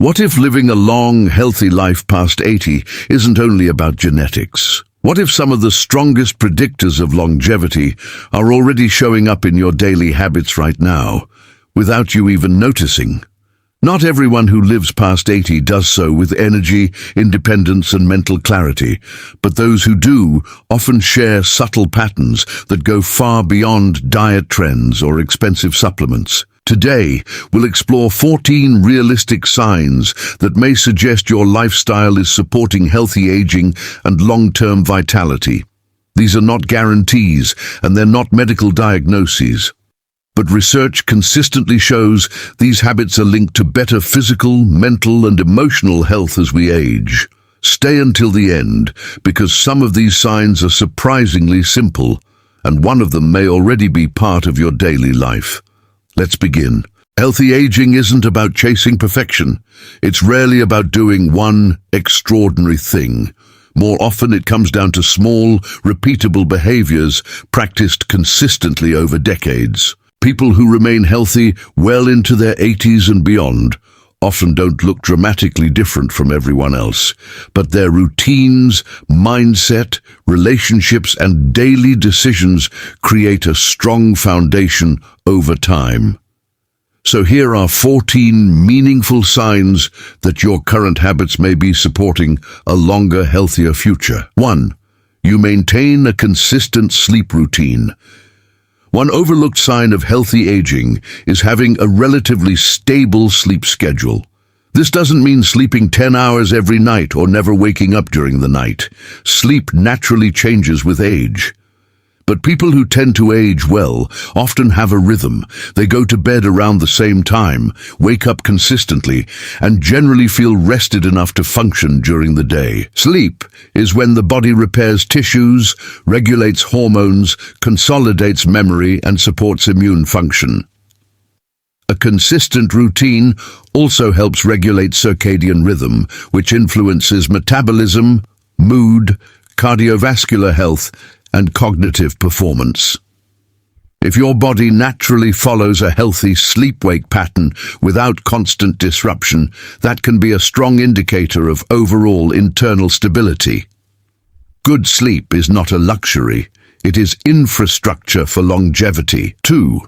What if living a long, healthy life past 80 isn't only about genetics? What if some of the strongest predictors of longevity are already showing up in your daily habits right now, without you even noticing? Not everyone who lives past 80 does so with energy, independence, and mental clarity, but those who do often share subtle patterns that go far beyond diet trends or expensive supplements. Today, we'll explore 14 realistic signs that may suggest your lifestyle is supporting healthy aging and long-term vitality. These are not guarantees, and they're not medical diagnoses. But research consistently shows these habits are linked to better physical, mental, and emotional health as we age. Stay until the end, because some of these signs are surprisingly simple, and one of them may already be part of your daily life. Let's begin. Healthy aging isn't about chasing perfection. It's rarely about doing one extraordinary thing. More often it comes down to small, repeatable behaviors practiced consistently over decades. People who remain healthy well into their 80s and beyond often don't look dramatically different from everyone else, but their routines, mindset, relationships, and daily decisions create a strong foundation over time. So here are 14 meaningful signs that your current habits may be supporting a longer, healthier future. 1. You maintain a consistent sleep routine. One overlooked sign of healthy aging is having a relatively stable sleep schedule. This doesn't mean sleeping 10 hours every night or never waking up during the night. Sleep naturally changes with age. But people who tend to age well often have a rhythm. They go to bed around the same time, wake up consistently, and generally feel rested enough to function during the day. Sleep is when the body repairs tissues, regulates hormones, consolidates memory, and supports immune function. A consistent routine also helps regulate circadian rhythm, which influences metabolism, mood, cardiovascular health, and cognitive performance. If your body naturally follows a healthy sleep-wake pattern without constant disruption, that can be a strong indicator of overall internal stability. Good sleep is not a luxury, it is infrastructure for longevity. 2.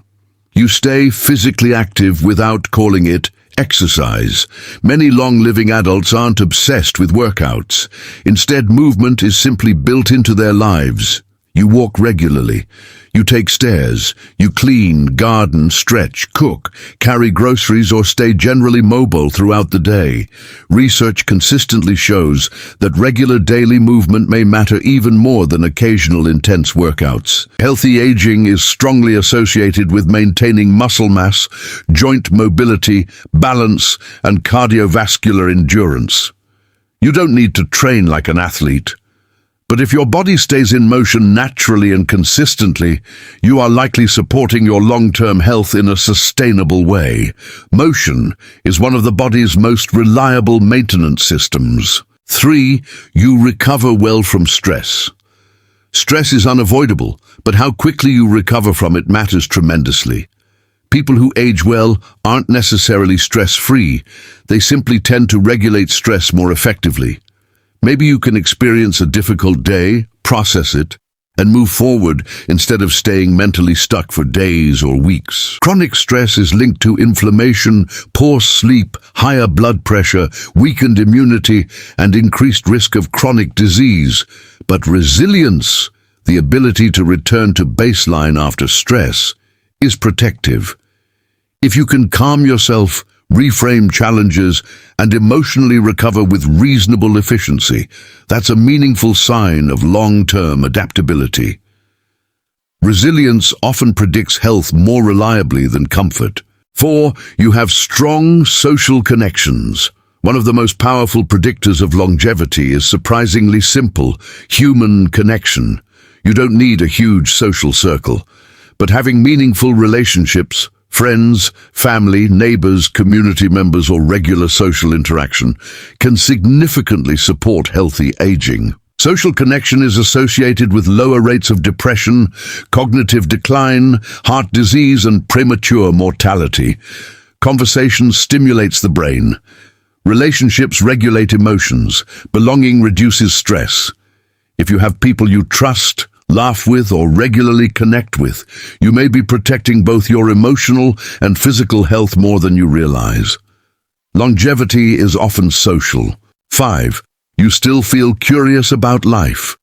You stay physically active without calling it exercise. Many long-living adults aren't obsessed with workouts. Instead, movement is simply built into their lives. You walk regularly. You take stairs. You clean, garden, stretch, cook, carry groceries, or stay generally mobile throughout the day. Research consistently shows that regular daily movement may matter even more than occasional intense workouts. Healthy aging is strongly associated with maintaining muscle mass, joint mobility, balance, and cardiovascular endurance. You don't need to train like an athlete. But if your body stays in motion naturally and consistently, you are likely supporting your long-term health in a sustainable way. Motion is one of the body's most reliable maintenance systems. 3. You recover well from stress. Stress is unavoidable, but how quickly you recover from it matters tremendously. People who age well aren't necessarily stress-free. They simply tend to regulate stress more effectively. Maybe you can experience a difficult day, process it, and move forward instead of staying mentally stuck for days or weeks. Chronic stress is linked to inflammation, poor sleep, higher blood pressure, weakened immunity, and increased risk of chronic disease. But resilience, the ability to return to baseline after stress, is protective. If you can calm yourself, reframe challenges, and emotionally recover with reasonable efficiency, that's a meaningful sign of long-term adaptability. Resilience often predicts health more reliably than comfort. 4. You have strong social connections. One of the most powerful predictors of longevity is surprisingly simple: human connection. You don't need a huge social circle, but having meaningful relationships, friends, family, neighbors, community members, or regular social interaction can significantly support healthy aging. Social connection is associated with lower rates of depression, cognitive decline, heart disease, and premature mortality. Conversation stimulates the brain, Relationships regulate emotions. Belonging reduces stress. If you have people you trust, laugh with, or regularly connect with, you may be protecting both your emotional and physical health more than you realize. Longevity is often social. 5. You still feel curious about life.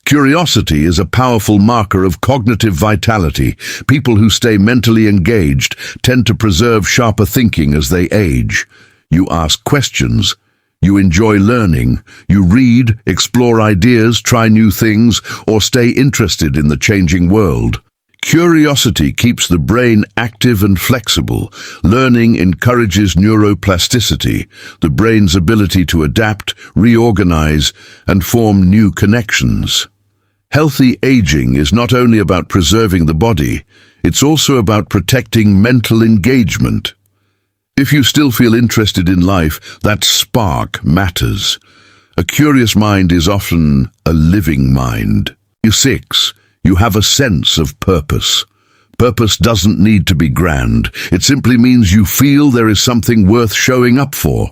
Curiosity is a powerful marker of cognitive vitality. People who stay mentally engaged tend to preserve sharper thinking as they age. You ask questions. You enjoy learning. You read, explore ideas, try new things, or stay interested in the changing world. Curiosity keeps the brain active and flexible. Learning encourages neuroplasticity, the brain's ability to adapt, reorganize, and form new connections. Healthy aging is not only about preserving the body, it's also about protecting mental engagement. If you still feel interested in life, that spark matters. A curious mind is often a living mind. 6. You have a sense of purpose. Purpose doesn't need to be grand. It simply means you feel there is something worth showing up for.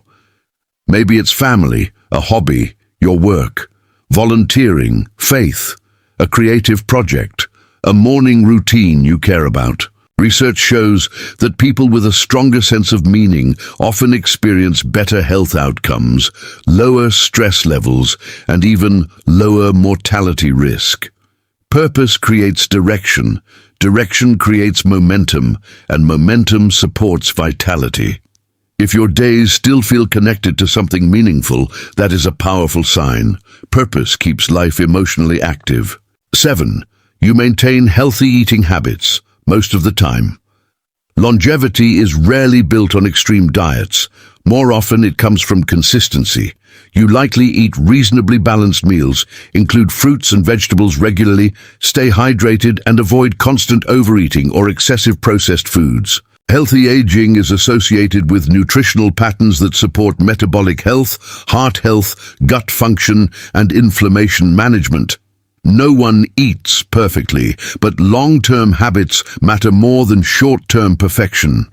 Maybe it's family, a hobby, your work, volunteering, faith, a creative project, a morning routine you care about. Research shows that people with a stronger sense of meaning often experience better health outcomes, lower stress levels, and even lower mortality risk. Purpose creates direction, direction creates momentum, and momentum supports vitality. If your days still feel connected to something meaningful, that is a powerful sign. Purpose keeps life emotionally active. 7. You maintain healthy eating habits, most of the time. Longevity is rarely built on extreme diets. More often it comes from consistency. You likely eat reasonably balanced meals, include fruits and vegetables regularly, stay hydrated, and avoid constant overeating or excessive processed foods. Healthy aging is associated with nutritional patterns that support metabolic health, heart health, gut function, and inflammation management. No one eats perfectly, but long-term habits matter more than short-term perfection.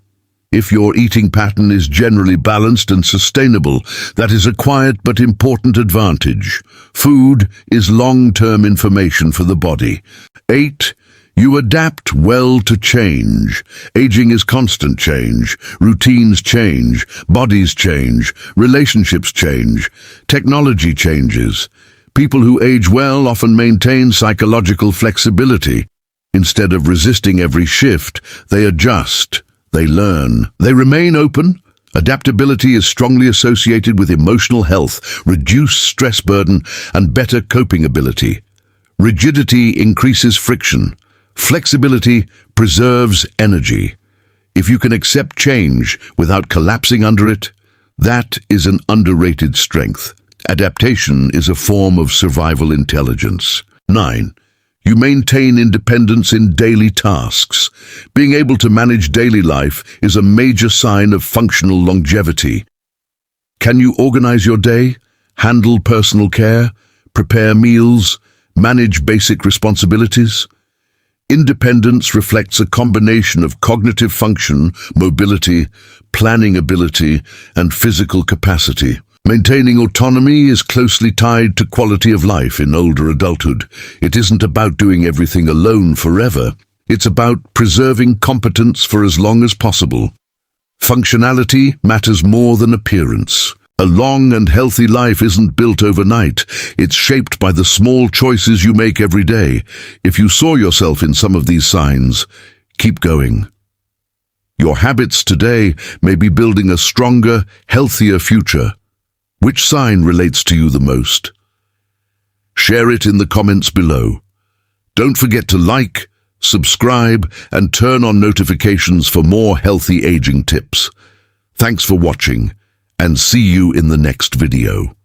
If your eating pattern is generally balanced and sustainable, that is a quiet but important advantage. Food is long-term information for the body. 8. You adapt well to change. Aging is constant change. Routines change. Bodies change. Relationships change. Technology changes. People who age well often maintain psychological flexibility. Instead of resisting every shift, they adjust, they learn, they remain open. Adaptability is strongly associated with emotional health, reduced stress burden, and better coping ability. Rigidity increases friction. Flexibility preserves energy. If you can accept change without collapsing under it, that is an underrated strength. Adaptation is a form of survival intelligence. 9. You maintain independence in daily tasks. Being able to manage daily life is a major sign of functional longevity. Can you organize your day, handle personal care, prepare meals, manage basic responsibilities? Independence reflects a combination of cognitive function, mobility, planning ability, and physical capacity. Maintaining autonomy is closely tied to quality of life in older adulthood. It isn't about doing everything alone forever. It's about preserving competence for as long as possible. Functionality matters more than appearance. A long and healthy life isn't built overnight. It's shaped by the small choices you make every day. If you saw yourself in some of these signs, keep going. Your habits today may be building a stronger, healthier future. Which sign relates to you the most? Share it in the comments below. Don't forget to like, subscribe, and turn on notifications for more healthy aging tips. Thanks for watching, and see you in the next video.